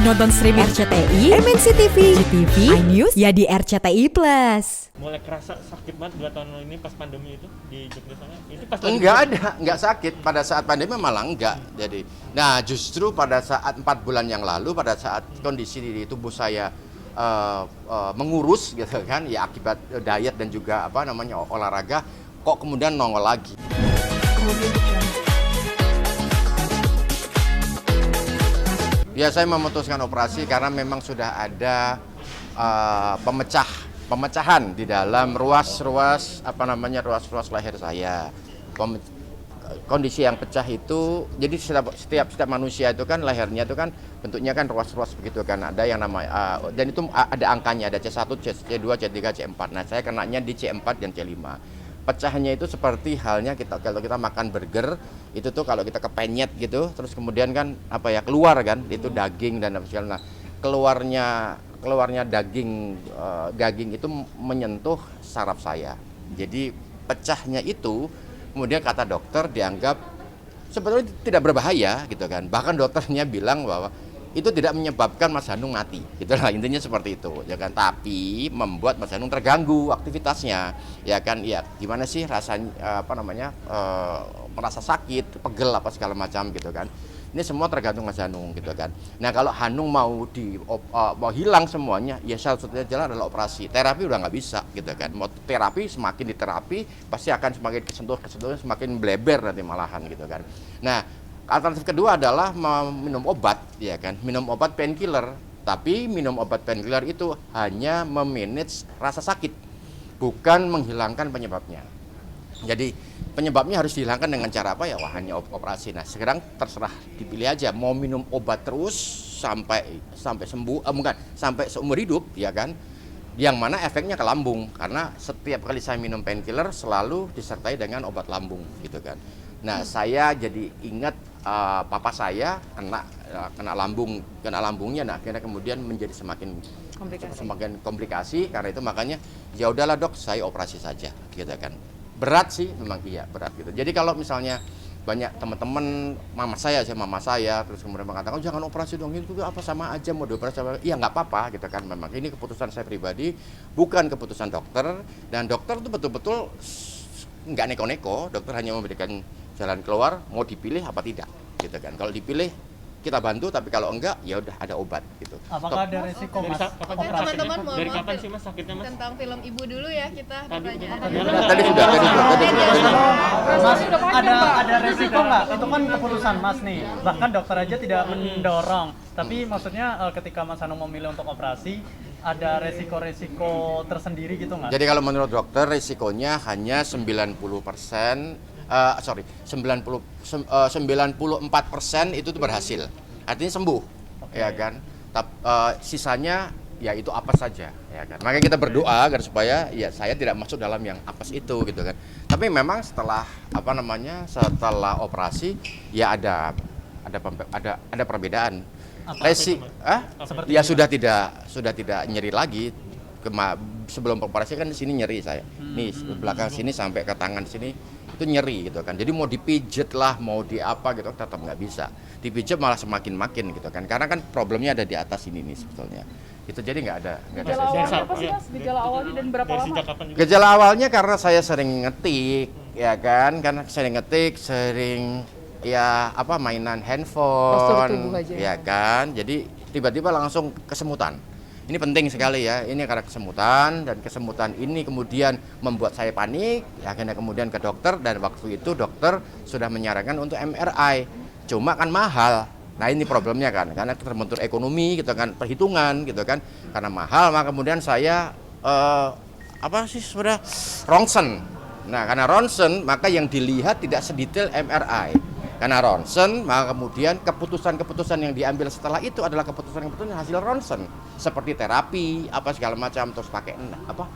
Nonton streaming RCTI, MNC TV, GTV, iNews, ya di RCTI Plus. Mulai kerasa sakit banget 2 tahun ini pas pandemi itu di Jogja sana. Itu pas Enggak sakit pada saat pandemi, malah enggak. Jadi, nah justru pada saat 4 bulan yang lalu, pada saat kondisi di tubuh saya mengurus gitu kan, ya akibat diet dan juga olahraga, kok kemudian nongol lagi. Ya, saya memutuskan operasi karena memang sudah ada pemecahan di dalam ruas-ruas leher saya. Kondisi yang pecah itu, jadi setiap manusia itu kan lehernya itu kan bentuknya kan ruas-ruas begitu kan, ada yang namanya dan itu ada angkanya, ada C1, C2, C3, C4. Nah, saya kenanya di C4 dan C5. Pecahnya itu seperti halnya kalau kita makan burger itu tuh, kalau kita kepenyet gitu, terus kemudian kan keluar kan itu daging dan apa segala. Nah, keluarnya daging itu menyentuh saraf saya. Jadi pecahnya itu kemudian kata dokter dianggap sebetulnya tidak berbahaya gitu kan. Bahkan dokternya bilang bahwa itu tidak menyebabkan Mas Hanung mati, gitulah intinya seperti itu, ya kan. Tapi membuat Mas Hanung terganggu aktivitasnya, ya kan. Ya gimana sih rasanya, merasa sakit, pegel apa segala macam gitu kan. Ini semua tergantung Mas Hanung gitu kan. Nah, kalau Hanung mau hilang semuanya, ya satu-satunya jalan adalah operasi. Terapi udah nggak bisa gitu kan. Mau terapi, semakin diterapi pasti akan semakin kesentuh semakin bleber nanti malahan gitu kan. Nah, alternatif kedua adalah minum obat, ya kan, minum obat painkiller. Tapi minum obat painkiller itu hanya memanage rasa sakit, bukan menghilangkan penyebabnya. Jadi penyebabnya harus dihilangkan dengan cara apa ya? Wah, hanya operasi. Nah, sekarang terserah dipilih aja, mau minum obat terus sampai sembuh, sampai seumur hidup, ya kan? Yang mana efeknya ke lambung, karena setiap kali saya minum painkiller selalu disertai dengan obat lambung, gitu kan. Nah, saya jadi ingat papa saya kena lambungnya. Nah, akhirnya kemudian menjadi semakin komplikasi. Karena itu makanya ya udahlah dok, saya operasi saja, gitu kan. Berat sih, memang iya berat gitu. Jadi kalau misalnya banyak teman-teman mama saya terus kemudian mengatakan, oh, jangan operasi dong, itu apa sama aja mau dioperasi. Iya, nggak apa-apa gitu kan. Memang ini keputusan saya pribadi, bukan keputusan dokter. Dan dokter itu betul-betul nggak neko-neko. Dokter hanya memberikan jalan keluar, mau dipilih apa tidak gitu kan. Kalau dipilih kita bantu, tapi kalau enggak ya udah ada obat gitu. Apakah ada resiko Mas? Teman-teman dari kapan sih Mas sakitnya Mas? Tentang film Ibu dulu ya kita pertanyaan. Tadi sudah. Mas, ada resiko nggak? Itu kan keputusan Mas nih. Bahkan dokter aja tidak mendorong. Tapi maksudnya ketika Mas Hanung memilih untuk operasi, ada resiko-resiko tersendiri gitu nggak? Jadi kalau menurut dokter risikonya hanya 94% itu berhasil, artinya sembuh, okay. Ya kan. Sisanya ya itu apes saja, ya kan. Makanya kita berdoa agar supaya ya saya tidak masuk dalam yang apes itu gitu kan. Tapi memang setelah operasi ya ada perbedaan. Ya sudah tidak nyeri lagi. Sebelum operasi kan di sini nyeri saya, nih belakang sini sampai ke tangan sini itu nyeri gitu kan. Jadi mau dipijet lah, mau di apa gitu tetap nggak bisa. Dipijet malah semakin gitu kan, karena kan problemnya ada di atas ini nih sebetulnya. Itu jadi nggak ada. Gejala awalnya apa sih Mas? Gejala awalnya dan berapa lama? Gejala awalnya karena saya sering ngetik, ya kan, mainan handphone, ya kan. Jadi tiba-tiba langsung kesemutan. Ini penting sekali ya, ini karena kesemutan, dan kesemutan ini kemudian membuat saya panik, ya, akhirnya kemudian ke dokter, dan waktu itu dokter sudah menyarankan untuk MRI, cuma kan mahal. Nah, ini problemnya kan, karena terbentur ekonomi gitu kan, perhitungan gitu kan, karena mahal, maka kemudian saya ronsen. Nah, karena ronsen maka yang dilihat tidak sedetail MRI. Karena ronsen, maka kemudian keputusan yang diambil setelah itu adalah keputusan hasil ronsen, seperti terapi apa segala macam, terus pakai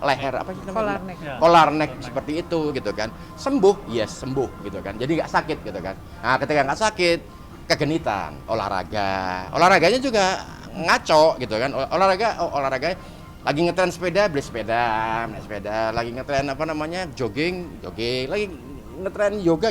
leher kolarneck seperti itu gitu kan. Sembuh, yes sembuh gitu kan. Jadi nggak sakit gitu kan. Nah, ketika nggak sakit, kegenitan, olahraganya juga ngaco gitu kan. Olahraga lagi ngetren sepeda, beli sepeda, naik sepeda, lagi ngetren jogging, lagi ngetren yoga,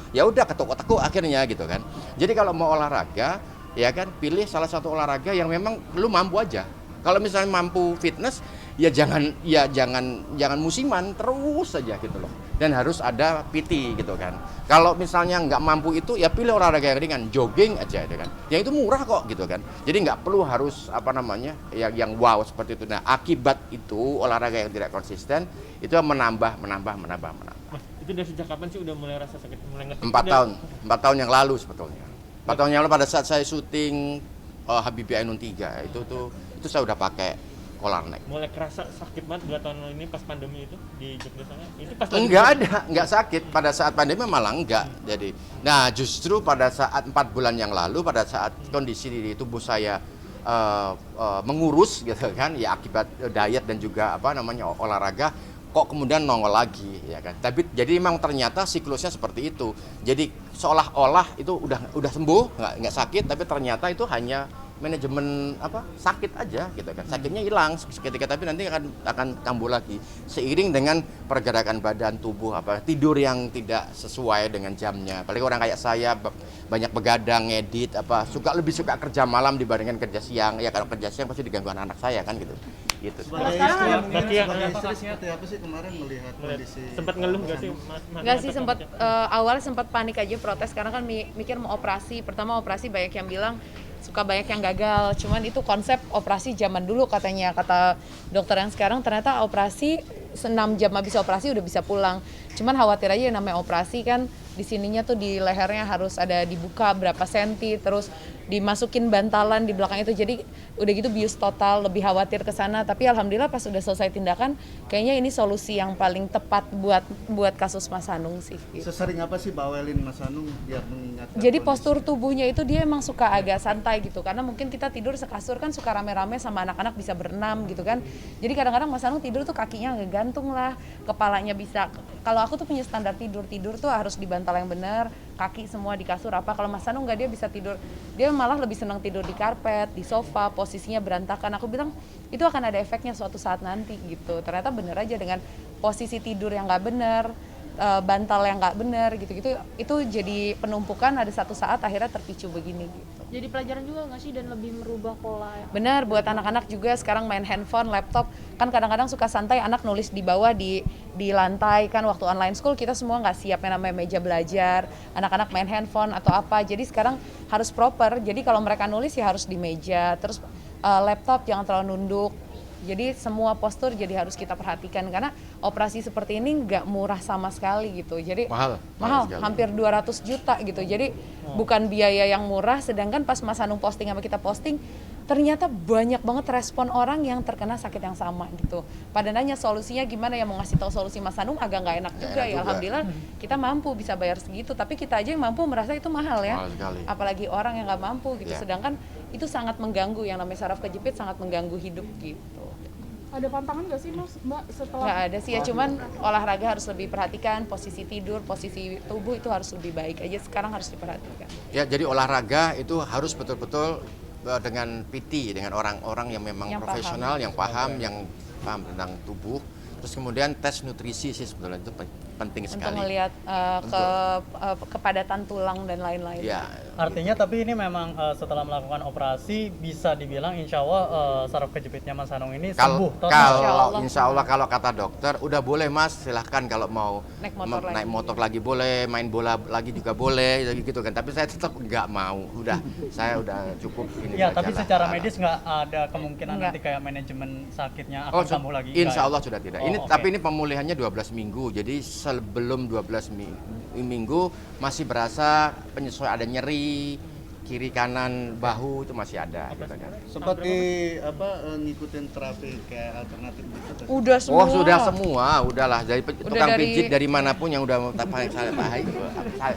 ya udah ketukuk-tekuk akhirnya gitu kan. Jadi kalau mau olahraga ya kan, pilih salah satu olahraga yang memang lu mampu aja. Kalau misalnya mampu fitness, jangan musiman, terus saja gitu loh. Dan harus ada PT gitu kan. Kalau misalnya nggak mampu itu, ya pilih olahraga yang ringan, jogging aja gitu kan. Yang itu murah kok gitu kan. Jadi nggak perlu harus yang wow seperti itu. Nah, akibat itu olahraga yang tidak konsisten itu menambah. Mas, itu dari sejak kapan sih udah mulai rasa sakit, mulai ngerti? 4 tahun yang lalu sebetulnya. 4 tahun yang lalu pada saat saya syuting Habibie Ainun 3 itu saya udah pakai collar neck. Mulai kerasa sakit banget 2 tahun ini pas pandemi itu di Jogja sana. Itu pas Enggak sakit pada saat pandemi, malah enggak. Jadi, nah justru pada saat 4 bulan yang lalu, pada saat kondisi di tubuh saya mengurus gitu kan, ya akibat diet dan juga olahraga, kok kemudian nongol lagi ya kan. Tapi jadi memang ternyata siklusnya seperti itu. Jadi seolah-olah itu udah sembuh, nggak sakit, tapi ternyata itu hanya manajemen sakit aja gitu kan. Sakitnya hilang seketika, tapi nanti akan kambuh lagi seiring dengan pergerakan badan tubuh, tidur yang tidak sesuai dengan jamnya. Apalagi orang kayak saya banyak begadang, ngedit, lebih suka kerja malam dibandingkan kerja siang. Ya kalau kerja siang pasti diganggu anak saya kan gitu. Sekarang ada Berarti seperti apa sih kemarin melihat kondisi? sempat ngeluh nggak sih Mas? Enggak sih, sempat awalnya sempat panik aja, protes karena kan mikir mau operasi. Pertama operasi banyak yang bilang suka banyak yang gagal, cuman itu konsep operasi zaman dulu katanya, kata dokter yang sekarang ternyata operasi 6 jam habis operasi udah bisa pulang. Cuman khawatir aja yang namanya operasi kan di sininya tuh di lehernya harus ada dibuka berapa senti, terus dimasukin bantalan di belakang itu, jadi udah gitu bius total, lebih khawatir ke sana. Tapi alhamdulillah pas udah selesai tindakan, kayaknya ini solusi yang paling tepat buat kasus Mas Hanung sih. Gitu. Sesering apa sih bawelin Mas Hanung biar mengingatkan? Jadi kondisi? postur tubuhnya itu dia emang suka agak santai gitu, karena mungkin kita tidur sekasur kan suka rame-rame sama anak-anak bisa berenam gitu kan. Jadi kadang-kadang Mas Hanung tidur tuh kakinya ngegantung lah, kepalanya bisa. Kalau aku tuh punya standar tidur tuh harus di bantal yang benar, kaki semua di kasur apa. Kalau Mas Hanung nggak, dia bisa tidur, dia malah lebih senang tidur di karpet, di sofa, posisinya berantakan. Aku bilang itu akan ada efeknya suatu saat nanti gitu. Ternyata bener aja dengan posisi tidur yang nggak bener, bantal yang nggak bener gitu-gitu, itu jadi penumpukan, ada satu saat akhirnya terpicu begini gitu. Jadi pelajaran juga nggak sih, dan lebih merubah pola ya? Benar, buat anak-anak juga sekarang main handphone, laptop, kan kadang-kadang suka santai anak nulis di bawah di lantai kan. Waktu online school kita semua nggak siap yang namanya meja belajar, anak-anak main handphone atau apa, jadi sekarang harus proper. Jadi kalau mereka nulis ya harus di meja, terus laptop jangan terlalu nunduk. Jadi semua postur jadi harus kita perhatikan, karena operasi seperti ini nggak murah sama sekali gitu. Jadi mahal hampir 200 juta gitu. Jadi bukan biaya yang murah, sedangkan pas Mas Hanung posting sama kita posting, ternyata banyak banget respon orang yang terkena sakit yang sama gitu. Pada nanya solusinya gimana, ya mau ngasih tahu solusi Mas Hanung agak nggak enak juga ya. Alhamdulillah kita mampu bisa bayar segitu, tapi kita aja yang mampu merasa itu mahal ya. Apalagi orang yang nggak mampu gitu. Sedangkan itu sangat mengganggu, yang namanya saraf kejepit sangat mengganggu hidup gitu. Ada pantangan nggak sih Mbak setelah? Nggak ada sih ya, cuman olahraga harus lebih perhatikan, posisi tidur, posisi tubuh itu harus lebih baik aja, sekarang harus diperhatikan. Ya, jadi olahraga itu harus betul-betul dengan PT, dengan orang-orang yang memang profesional, yang paham tentang tubuh. Terus kemudian tes nutrisi sih sebetulnya itu penting sekali. Untuk melihat kepadatan tulang dan lain-lain. Ya. Artinya tapi ini memang setelah melakukan operasi bisa dibilang insya Allah saraf kejepitnya Mas Hanung ini sembuh. Insya Allah kalau kata dokter udah boleh Mas, silahkan kalau mau naik motor lagi boleh, main bola lagi juga boleh gitu kan. Tapi saya tetap nggak mau. Saya udah cukup ini. Ya, tapi secara medis nggak ada kemungkinan nanti kayak manajemen sakitnya akan kambuh lagi. Insya Allah sudah tidak. Tapi ini pemulihannya 12 minggu. Jadi sebelum 12 minggu masih berasa penyesuaian, ada nyeri kiri kanan bahu itu masih ada gitu kan. Sempat ngikutin terapi kayak alternatif gitu? Udah semua. Oh, sudah semua, udahlah dari tukang pijit dari manapun yang udah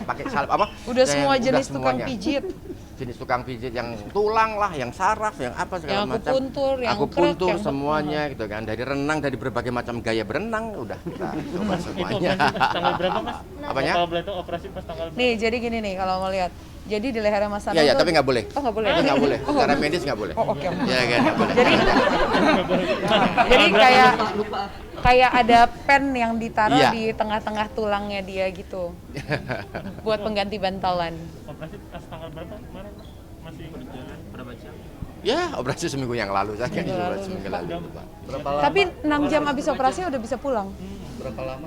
pakai salep apa? Udah semua jenis tukang pijit. Jenis tukang pijit yang tulang lah, yang saraf, yang apa segala macam. Yang akupuntur semuanya gitu kan. Dari renang, dari berbagai macam gaya berenang udah kita coba semuanya. Tanggal berapa Mas? Apanya? Kalau boleh tahu operasi pas tanggal berapa? Nih, jadi gini nih kalau mau lihat. Jadi di lehernya Mas Hanung. Iya, tapi nggak boleh. Oh, nggak boleh. Nggak boleh. Secara medis nggak boleh. Oh, oke. Iya kan, nggak boleh. Jadi kayak ada pen yang ditaruh di tengah-tengah tulangnya dia gitu. Buat pengganti bantalan. Operasi pas tanggal berapa kemarin Mas? Masih Ya, operasi seminggu yang lalu saya Seminggu lalu, seminggu lalu. Pak. Berapa lama? Tapi 6 jam habis operasi udah bisa pulang. Berapa lama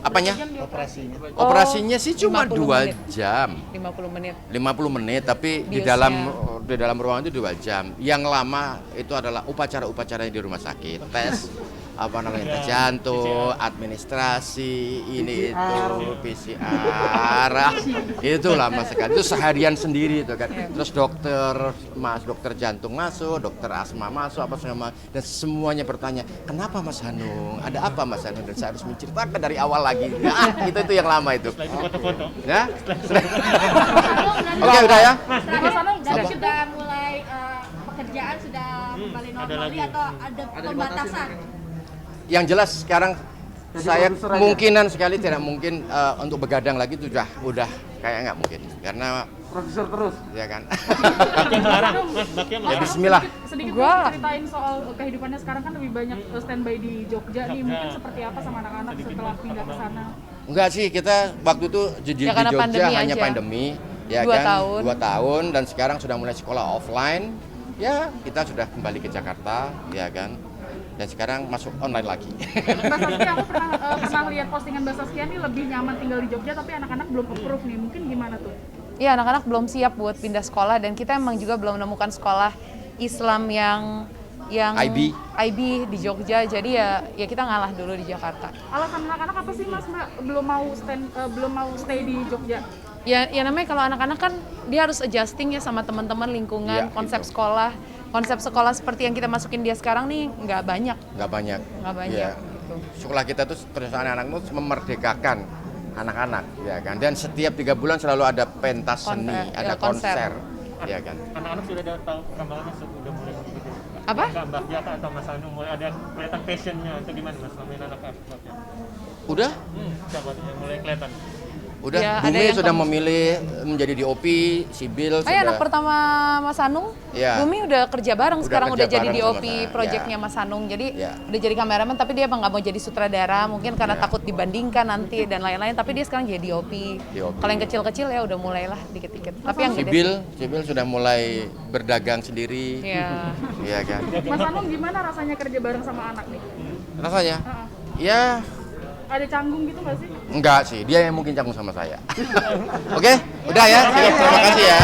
Apanya? operasinya? Operasinya sih cuma 50 2 menit. jam. 50 menit. 50 menit tapi di dalam ruangan itu 2 jam. Yang lama itu adalah upacara-upacara di rumah sakit, tes tes jantung, administrasi, ini itu PCR. Itu lama sekali. Itu seharian sendiri itu kan. Terus dokter jantung masuk, dokter asma masuk, apa segala dan semuanya bertanya, "Kenapa Mas Hanung? Ada apa Mas Hanung?" Dan saya harus menceritakan dari awal lagi. Nah, itu yang lama itu. Setelah itu foto-foto. Ya? Oke, udah ya? Mas Anung, Dan Apa? sudah mulai pekerjaan sudah kembali ada normal lagi. atau ada pembatasan? Yang jelas sekarang saya kemungkinan sekali tidak mungkin untuk begadang lagi itu udah kayak nggak mungkin karena Profesor terus. ya kan. Bakian melarang, Mas, Bakian Ya melarang. Bismillah. sedikit Gua- ceritain soal kehidupannya sekarang kan lebih banyak standby di Jogja nih. Mungkin seperti apa sama anak-anak setelah pindah ke sana? Enggak sih, kita waktu itu di Ya, karena Jogja pandemi hanya aja. pandemi, ya 2 kan, tahun. 2 tahun dan sekarang sudah mulai sekolah offline. Ya, kita sudah kembali ke Jakarta, ya kan. Dan sekarang masuk online lagi. Mbak Saskia, aku pernah lihat postingan Mbak Saskia nih lebih nyaman tinggal di Jogja tapi anak-anak belum approve nih. Mungkin gimana tuh? Iya, anak-anak belum siap buat pindah sekolah dan kita emang juga belum menemukan sekolah Islam yang IB di Jogja. Jadi ya kita ngalah dulu di Jakarta. Alasan anak-anak apa sih Mas Mbak belum mau stay di Jogja? Ya namanya kalau anak-anak kan dia harus adjusting ya sama teman-teman lingkungan, Iya, konsep gitu. sekolah. Konsep sekolah seperti yang kita masukin dia sekarang nih nggak banyak. Nggak banyak. Nggak banyak. Ya. Gitu. Sekolah kita tuh terus anak-anak itu memerdekakan anak-anak, ya kan. Dan setiap 3 bulan selalu ada pentas seni, ada konser, ya kan. Anak-anak sudah ada tahu perkembangannya sudah mulai begitu. Apa? Mbak Jaka atau Mas Hanung mulai ada kelihatan passionnya atau gimana Mas ngomongin anak-anak? Udah? Siapa yang mulai kelihatan? Udah, Ya, ada Bumi yang sudah memilih menjadi DOP, Sibil Oh ya, sudah. anak pertama Mas Hanung, Iya. Bumi udah kerja bareng, sekarang kerja udah jadi bareng DOP sama saya, projectnya ya. Mas Hanung. Jadi Ya. udah jadi kameramen, tapi dia emang nggak mau jadi sutradara, mungkin karena Ya. takut dibandingkan nanti dan lain-lain. Tapi dia sekarang jadi DOP. DOP. Kalau yang kecil-kecil ya udah mulailah dikit-dikit. Tapi yang gede Sibil sudah mulai berdagang sendiri, ya. ya kan. Mas Anung gimana rasanya kerja bareng sama anak nih? Rasanya, Heeh. ya Ada canggung gitu nggak sih? enggak sih, dia yang mungkin canggung sama saya. Oke, udah ya, terima kasih ya.